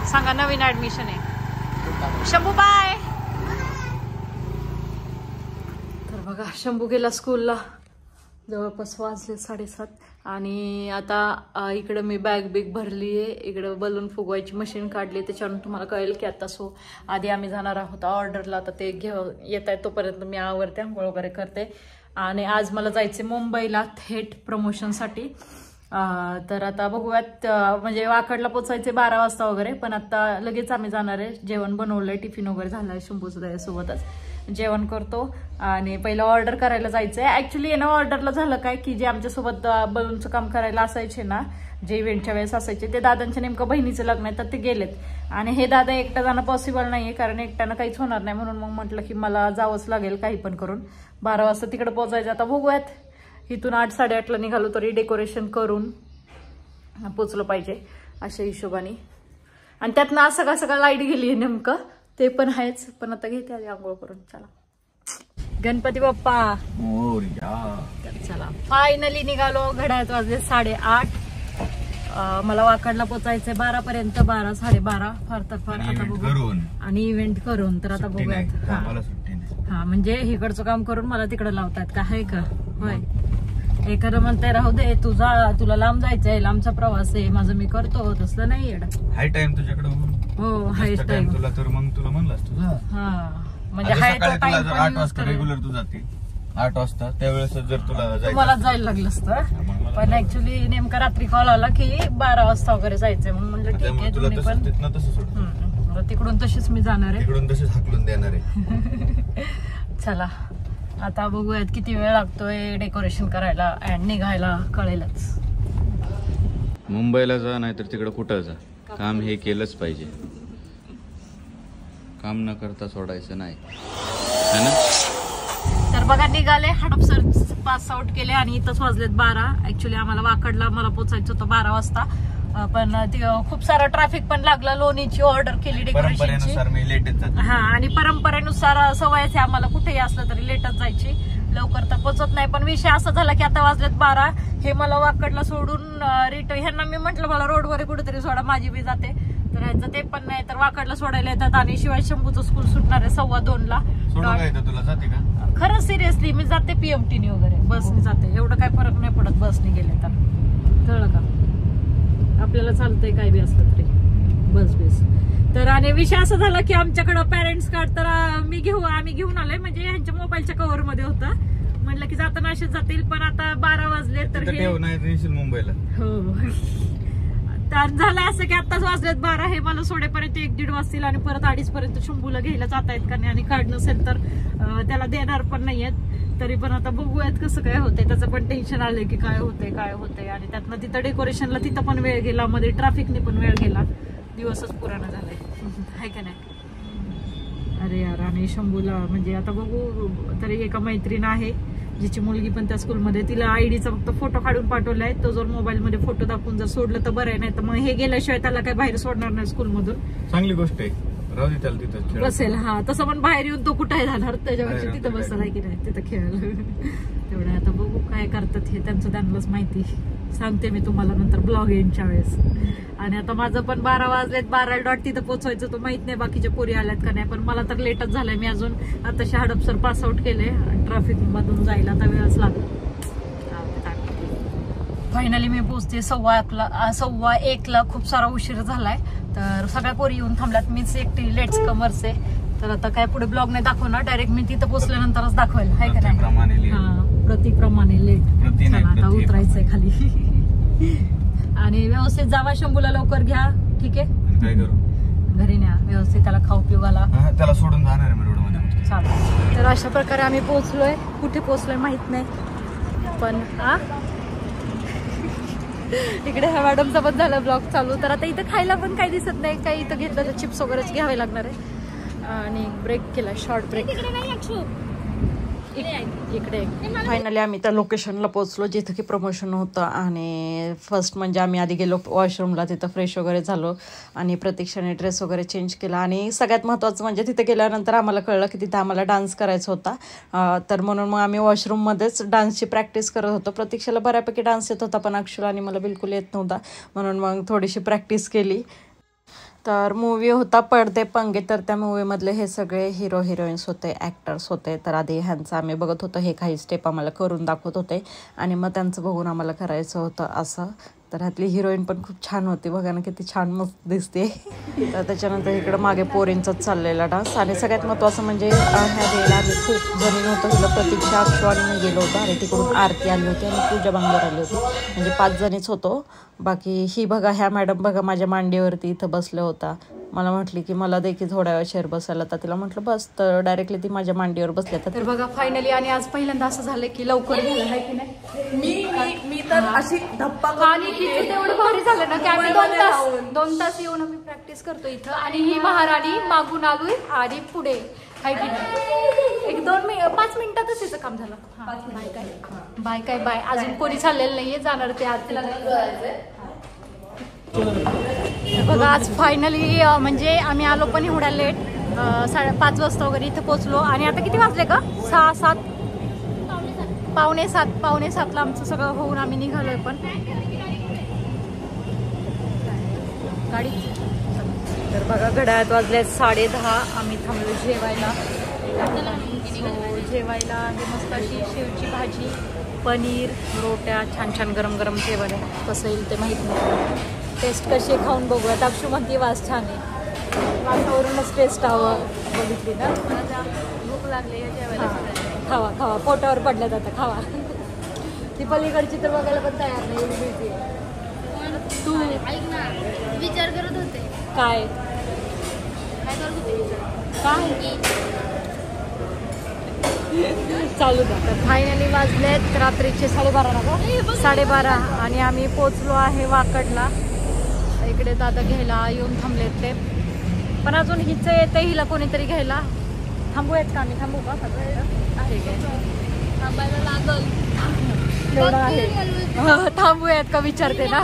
सांगा नवीन ऍडमिशन आहे. शंभू बाय. तर बघा शंभू गेला स्कूलला. जवळपास वाजले 7:30 आणि आता इकडं मी बॅग बिग भरली आहे. इकडं बलून फुगवायची मशीन काढली. त्याच्यावरून तुम्हाला कळेल की आता आधी आम्ही जाणार आहोत ऑर्डरला. आता ते येत आहे तोपर्यंत मी आवरते, आंघोळ वगैरे करते. आणि आज मला जायचे मुंबईला थेट प्रमोशनसाठी. तर आता बघूयात, म्हणजे वाकडला पोचायचे 12 वाजता वगैरे, पण आता लगेच आम्ही जाणार आहे. जेवण बनवलंय, टिफिन वगैरे झालाय शंभूचं त्याच्यासोबतच. जेवण करतो आणि पहिलं ऑर्डर करायला जायचंय. ऍक्च्युली येणं ऑर्डरला झालं काय की जे आमच्यासोबत बलूनचं काम करायला असायचे ना, जे इव्हेंटच्या वेळेस असायचे, ते दादांच्या नेमकं बहिणीचं लग्न आहे तर ते गेलेत. आणि हे दादा एकटा जाणं पॉसिबल नाहीये कारण एकट्यानं काहीच होणार नाही. म्हणून मग म्हटलं की मला जावंच लागेल काही पण करून. 12 वाजता तिकडे पोहोचायचं. आता बघूयात, इथून 8-8:30ला निघालो तरी डेकोरेशन करून पोचलं पाहिजे अशा हिशोबाने. आणि त्यातनं आज सगळं लाईट गेली आहे नेमकं, ते पण आहेच. पण आता घेते आधी आंघोळ करून. चला गणपती बाप्पा. चला फायनली निघालो. घड्याळात वाजले 8:30. मला वाकडला पोचायचंय 12 पर्यंत. 12 12:30 फार तर फार. आता बघू. आणि इव्हेंट करून तर आता बघूयात. हा म्हणजे इकडचं काम करून मला तिकडे लावतात का, आहे का? होय. एखादं म्हणताय राहू दे तुला लांब जायचंय, लांबचा प्रवास आहे, माझं मी करतो. तसलं नाही येडा. हाय टाइम तुझ्याकडे. हो हाय टाइम तुला. तर मग तुला म्हणलास तुझा. हा म्हणजे हाय तो टाइम 8 वाजता रेग्युलर तू जाते. 8 वाजता त्यावेळेस जर तुला मला जायला लागलं असतं. पण ऍक्च्युली नेमका रात्री कॉल आला की 12 वाजता वगैरे जायचंय. मग म्हणलं ठीक आहे तुम्ही पण. तिकडून तशीच मी जाणार आहे. तिकडून तशीच हाकलून देणार आहे. चला आता बघूयात किती वेळ लागतोय डेकोरेशन करायला आणि निघायला, कळेलच. मुंबईला जा नाहीतर तिकडे कुठं जा, काम हे केलंच पाहिजे. काम न करता सोडायचं नाही, है ना? तर बघा निघाले, हडपसर पास आउट केले आणि इथंच वाजलेत 12. ऍक्च्युली आम्हाला वाकडला मला पोचायचं होतं 12 वाजता. पण खूप सारं ट्रॅफिक पण लागलं. लोणीची ऑर्डर केली डेकोरेशनची. हा आणि परंपरेनुसार सवयच आहे आम्हाला, कुठेही असलं तरी लेटच जायची, लवकर तर पोचत नाही. पण विषय असा झाला की आता वाजलेत 12. हे मला वाकडला सोडून रिटर्न, ह्यांना मी म्हटलं मला रोडवर कुठेतरी सोडा, माझी बी जाते. तर ह्यांचं ते पण नाही, तर वाकडला सोडायला येतात. आणि शिवाय शंभूचं स्कूल सुटणार आहे 2:15ला. तुला जाते का? खरं सिरियसली मी जाते PMTने वगैरे, बसने जाते. एवढं काय फरक नाही पडत बसने गेले तर, कळलं का? आपल्याला चालतंय काय बी असलं तरी बस. तर आणि विषय असा झाला की आमच्याकडं पॅरेंट्स कार्ड तर आम्ही घेऊन आलोय. म्हणजे ह्यांच्या मोबाईलच्या कव्हर मध्ये होता. म्हटलं की जाताना असेच जातील. पण आता 12 वाजले तर हे मुंबईला. हो तर झालं असं की आताच वाजलेत 12. हे मला सोडेपर्यंत 1-1:30 वाजतील. आणि परत 2:30 पर्यंत शंभूला घ्यायला जाता येत का नाही. आणि कार्ड नसेल तर त्याला देणार पण नाहीयेत. तरी पण आता बघूयात कसं काय होतंय. त्याचं पण टेन्शन आलंय की काय होतंय. आणि त्यातनं तिथं डेकोरेशनला तिथं पण वेळ गेला, मध्ये ट्रॅफिकने पण वेळ गेला. दिवसच पुराणा झालाय, आहे का नाही? अरे यार. आणि शंभूला म्हणजे आता बघू, तरी एका मैत्रीण आहे जिची मुलगी पण त्या स्कूलमध्ये, तिला आयडीचा फक्त फोटो काढून पाठवलाय. तो जर मोबाईल मध्ये फोटो दाखवून जर सोडलं तर बरं आहे. नाही तर मग हे गेल्याशिवाय त्याला काय बाहेर सोडणार नाही स्कूलमधून. चांगली गोष्ट आहे, राहू दे त्याला तिथं बसेल. हा तसं पण बाहेर येऊन तो कुठे जाणार, त्याच्यापेक्षा तिथं बसला आहे की नाही तिथं खेळायला. तेवढं आता बघू काय करतात हे, त्यांचं त्यांनाच माहिती. सांगते मी तुम्हाला नंतर ब्लॉग येईनच्या वेळेस. आणि आता माझं पण 12 वाजलेत. 12 तिथं पोहोचायचं, तो माहित नाही बाकीच्या पोरी आल्यात का नाही. पण मला तर लेटच झालंय. मी अजून आता हडपसर पास आउट केले. ट्रॅफिक मधून जायला आता वेळच लागला. फायनली मी पोहोचते 1:15ला. खूप सारा उशीर झालाय. तर सगळ्या पोरी येऊन थांबल्यात, मीच एकटी लेट्स कमर्स आहे. तर आता काय पुढे ब्लॉग नाही दाखवणार, डायरेक्ट मी तिथं पोहोचल्यानंतरच दाखवेल, आहे का नाही? हा प्रतीप्रमाणे लेट. आता उतरायचंय खाली. आणि व्यवस्थित जावा, शंभूला लवकर घ्या, ठीक आहे? काय करू? घरी न्या व्यवस्थित, त्याला खाऊ पिऊ घाला. त्याला सोडून जाणार आहे रोडमध्ये. चालेल. तर अशा प्रकारे आम्ही पोहोचलोय. कुठे पोहोचलोय माहित नाही, पण इकडे ह्या मॅडमचा पण झाला ब्लॉग चालू. तर आता इथं खायला पण काही दिसत नाही. काही इथं घेतलं तर चिप्स वगैरेच घ्यावे लागणार आहे. आणि ब्रेक केला, शॉर्ट ब्रेक इकडे. फायनली आम्ही त्या लोकेशनला पोहोचलो जिथं की प्रमोशन होतं. आणि फर्स्ट म्हणजे आम्ही आधी गेलो वॉशरूमला, तिथं फ्रेश वगैरे झालो आणि प्रतीक्षाने ड्रेस वगैरे चेंज केला. आणि सगळ्यात महत्त्वाचं म्हणजे तिथे गेल्यानंतर आम्हाला कळलं की तिथं आम्हाला डान्स करायचा होता. तर म्हणून मग आम्ही वॉशरूममध्येच डान्सची प्रॅक्टिस करत होतो. प्रतीक्षाला बऱ्यापैकी डान्स येत होता, पण अक्षुला आणि मला बिलकुल येत नव्हता. म्हणून मग थोडीशी प्रॅक्टिस केली. तर मूवी होता पडदे पंगे, तर त्या मूवीमधले हे सगळे हिरो हिरोईन्स होते, ॲक्टर्स होते. तर आधी ह्यांचं आम्ही बघत होतो, हे काही स्टेप आम्हाला करून दाखवत होते आणि मग त्यांचं बघून आम्हाला करायचं होतं असं. तर ह्यातली हिरोईन पण खूप छान होती, बघा ना किती छान मस्त दिसते. तर त्याच्यानंतर इकडं मागे पोरींचाच चाललेला डान्स. आणि सगळ्यात महत्त्वाचं म्हणजे ह्या वेळेला आम्ही खूप जणी नव्हतो, तिला प्रतीक्षा अक्षवाने गेलो होतो आणि तिकडून आरती आली होती आणि पूजा बांगवर आली होती, म्हणजे 5 जणीच होतो. बाकी ही बघा, ह्या मॅडम बघा माझ्या मांडीवरती इथं बसल्या होता. मला म्हटली की मला देखील थोड्या वेळ शेअर बसायला, तर तिला म्हटलं बस, तर डायरेक्टली ती माझ्या मांडीवर बसल्या. तर बघा फायनली, आणि आज पहिल्यांदा असं झालं की लवकर झालं आहे की नाही. मी तर अशी धप्पा आणि तिथे तेवढं भारी झालं ना की आम्ही 2 तास येऊन आम्ही प्रॅक्टिस करतो इथं, आणि ही महाराणी मागून आलोय आणि पुढे हाय की नाही. 5 मिनिटातच तिचं काम झालं. Bye bye. अजून कोणी चाललेलं नाहीये, जाणार ते आरतीला. बघा आज फायनली म्हणजे आम्ही आलो पण एवढ्या लेट, 5:30 वाजता वगैरे इथं पोहोचलो. आणि आता किती वाजले का? 6-7, पावणे 7ला आमचं सगळं होऊन आम्ही निघालोय. पण गाडी तर बघा घड्याळात वाजले 10:30. आम्ही थांबलो जेवायला. जेवायला हे मस्त अशी शेवची भाजी, पनीर, रोट्या, छान गरम गरम जेवण आहे. कसं येईल ते माहीत नाही. टेस्ट कशी खाऊन बघूया. टाक्षू म्हणते वास छान आहे, वासावरूनच टेस्ट हवं. बघितली ना, भूक लागली जेवायला. खावा पोटावर पडल्या जातं, खावा. ती पलीकडची तर बघायला पण तयार नाही, एवढी बिझी आहे. तू ऐक ना, विचार करत होते. काय करत होते विचार? काय चालू द्या. फायनली वाजलेत रात्रीचे 12:30 ना का 12:30, आणि आम्ही पोचलो आहे वाकडला. इकडे दादा घ्यायला येऊन थांबलेत ते, पण अजून हिचं येते, हिला कोणीतरी घ्यायला. थांबूयात का आम्ही? थांबू का? ठीक आहे, थांबायला लागल. एवढं आहे. थांबूयात का विचारते ना.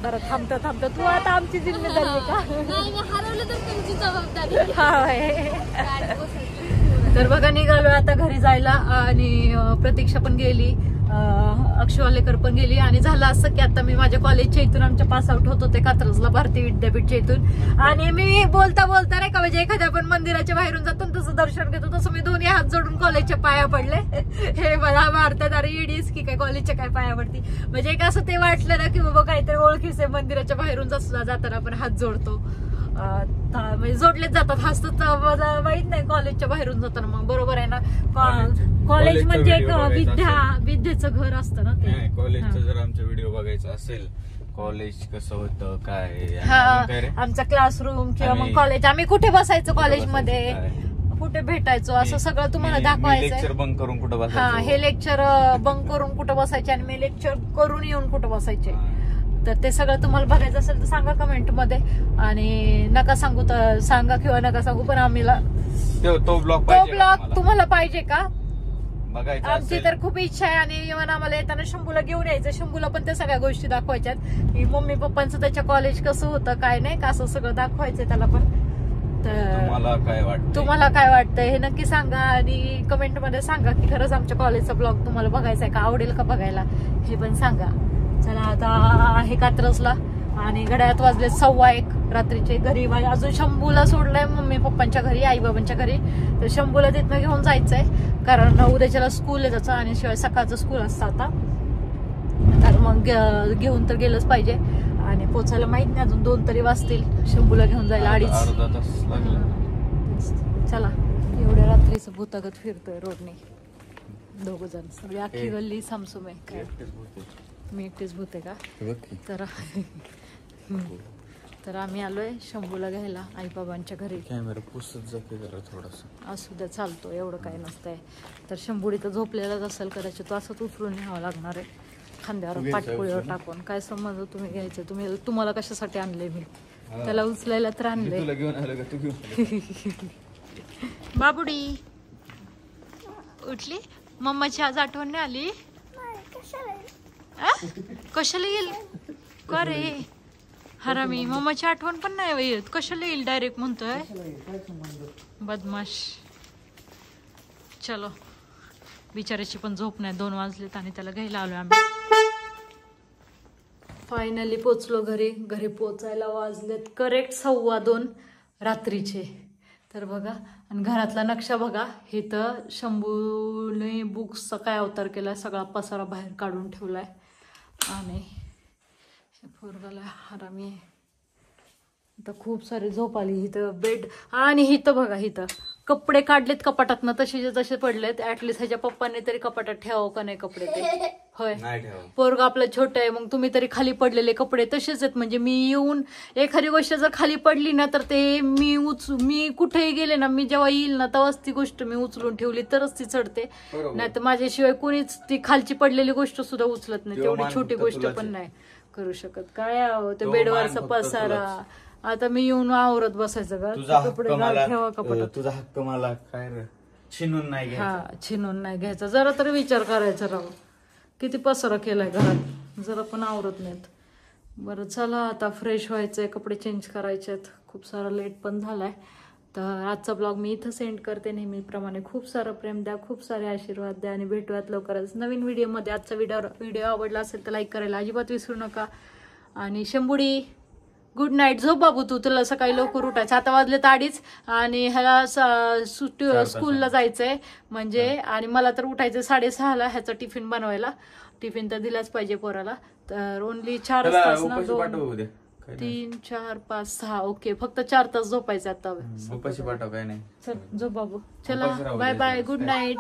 बरं थांबतो. तू आता आमची जिम्मेदारी आहे का? हरवलं तर तुमची जबाबदारी. तर बघा निघालो आता घरी जायला, आणि प्रतीक्षा पण गेली, अक्षवालेकर पण गेली. आणि झालं असं की आता मी माझ्या कॉलेजच्या इथून आमच्या पास आउट होत होते कात्रजला, भारतीय विद्यापीठच्या इथून. आणि मी बोलता नाही का, म्हणजे एखाद्या आपण मंदिराच्या बाहेरून जातो तसं दर्शन घेतो, तसं मी दोन्ही हात जोडून कॉलेजच्या पाया पडले. हे मला मारतात, अरे ईडीस की काय कॉलेजच्या काय पाया पडती. म्हणजे एक असं ते वाटलं ना की बाबा काहीतरी ओळखीचे मंदिराच्या बाहेरून जाताना आपण हात जोडतो, म्हणजे जोडलेच जातात. हसत मला माहित नाही कॉलेजच्या बाहेरून जाताना. मग बरोबर आहे ना, कॉलेज म्हणजे एक विद्येचं घर असतं ना ते. कॉलेजचा जर आमचा व्हिडिओ बघायचा असेल, कॉलेज कसं होतं काय, आमचा क्लासरूम किंवा मग कॉलेज, आम्ही कुठे बसायचो कॉलेजमध्ये, कुठे भेटायचो, असं सगळं तुम्हाला दाखवायचं. लेक्चर बंक करून कुठं बसायचं, हे लेक्चर बंक करून कुठं बसायचे, आणि मी लेक्चर करून येऊन कुठं बसायचे. तर ते सगळं तुम्हाला बघायचं असेल तर सांगा कमेंट मध्ये, आणि नका सांगू तर सांगा किंवा नका सांगू, पण आम्हाला तो ब्लॉग तुम्हाला पाहिजे का बघायचा. आमची तर खूप इच्छा आहे. आणि इव्हन आम्हाला येताना शंभूला घेऊन यायचं, शंभूला पण त्या सगळ्या गोष्टी दाखवायच्यात, की मम्मी पप्पांचं त्याच्या कॉलेज कसं होतं काय नाही का, असं सगळं दाखवायचंय त्याला पण. तर तुम्हाला काय वाटतं हे नक्की सांगा, आणि कमेंट मध्ये सांगा की खरंच आमच्या कॉलेजचा ब्लॉग तुम्हाला बघायचा आहे का, आवडेल का बघायला, हे पण सांगा. चला आता आहे कात्रजला, आणि घड्याळात वाजले 1:15 रात्रीचे. घरी अजून शंभूला सोडलंय मम्मी पप्पांच्या घरी, आई बाबांच्या घरी. तर शंभूला तिथनं घेऊन जायचंय, कारण उद्याच्याला स्कूल आहे त्याचं, आणि शिवाय सकाळचं स्कूल असतं आता. तर मग घेऊन तर गेलंच पाहिजे, आणि पोचायला माहित नाही अजून 2 तरी वाजतील शंभूला घेऊन जायला. 2.5 चला, एवढ्या रात्रीचं भूतागत फिरतोय रोडने 2 जण, सगळी अख्खी गल्ली सामसूम आहे. काय मी एकटीच भूत आहे का? तर आम्ही आलोय शंभूला घ्यायला आई बाबांच्या घरी. कॅमेरा पुसत जाते जरा थोडासा, असू द्या चालतो, एवढं काही नसतंय. तर शंभूडी तर झोपलेलाच असेल कदाचित, तो असंच उचलून न्यावं लागणार आहे, खांद्यावर पाठपोळीवर टाकून. काय समज तुम्ही घ्यायचं, तुम्हाला कशासाठी आणले मी, त्याला उचलायला तर आणले. बाबुडी उठली, मम्माची आज आठवण नाही आली? कशाला येईल का रे हरामी, मम्माची आठवण पण नाही येत, कशाला येईल डायरेक्ट म्हणतोय बदमाश. चलो, बिचाऱ्याची पण झोप नाही, 2 वाजलेत आणि त्याला घ्यायला आलोय आम्ही. फायनली पोचलो घरी पोचायला वाजलेत करेक्ट 2:15 रात्रीचे. तर बघा, आणि घरातला नक्षा बघा. इथं शंभूने बुक्सचा काय अवतार केलाय, सगळा पसारा बाहेर काढून ठेवलाय. आणि पोरगाला हरामी आहे. आता खूप सारी झोप आली. इथं बेड, आणि इथं बघा, इथं कपडे काढलेत कपाटातनं तसे तसे पडलेत. ऍटलिस्ट ह्याच्या पप्पाने तरी कपाटात ठेवावं का नाही कपडे ते. होय, पोरगा आपलं छोटं आहे, मग तुम्ही तरी खाली पडलेले कपडे तसेच आहेत. म्हणजे मी येऊन एखादी गोष्ट जर खाली पडली ना, तर ते मी कुठेही गेले ना, मी जेव्हा येईल ना तेव्हाच ती गोष्ट मी उचलून ठेवली तरच ती चढते. नाही तर माझ्याशिवाय कोणीच ती खालची पडलेली गोष्ट सुद्धा उचलत नाही. तेवढी छोटी गोष्ट पण नाही करू शकत. काय ते बेडवरचा पसारा. आता मी येऊन आवरत बसायचं का, कपडे ठेवा कपड्यात. तुझा हक्क मला काय छिनून नाही घ्यायचा. हा, छिनून नाही घ्यायचा. जरा तरी विचार करायचा राव. किती पसारा केलाय घरात, जरा पण आवरत नाहीत. बरं चला, आता फ्रेश व्हायचंय, कपडे चेंज करायचेत. खूप सारा लेट पण झालाय. तर आजचा ब्लॉग मी इथं सेंड करते. नेहमीप्रमाणे खूप सारं प्रेम द्या, खूप सारे आशीर्वाद द्या, आणि भेटूयात लवकरच नवीन व्हिडिओमध्ये. आजचा व्हिडिओ आवडला असेल तर लाईक करायला अजिबात विसरू नका. आणि शंभुडी, गुड नाईट. झोप बाबू, तुला सकाळी लवकर उठायचं. आता वाजले 2:30 आणि ह्याला स्कूलला जायचंय म्हणजे. आणि मला तर उठायचं 6:30ला ह्याचा टिफिन बनवायला. टिफिन तर दिलाच पाहिजे पोराला. तर ओनली 4 तास ना, 2 3 4 5 6. ओके, फक्त 4 तास झोपायचं आता. उपाशी पाठव काय नाही. चल झोप बाबू. चला, बाय बाय, गुड नाईट.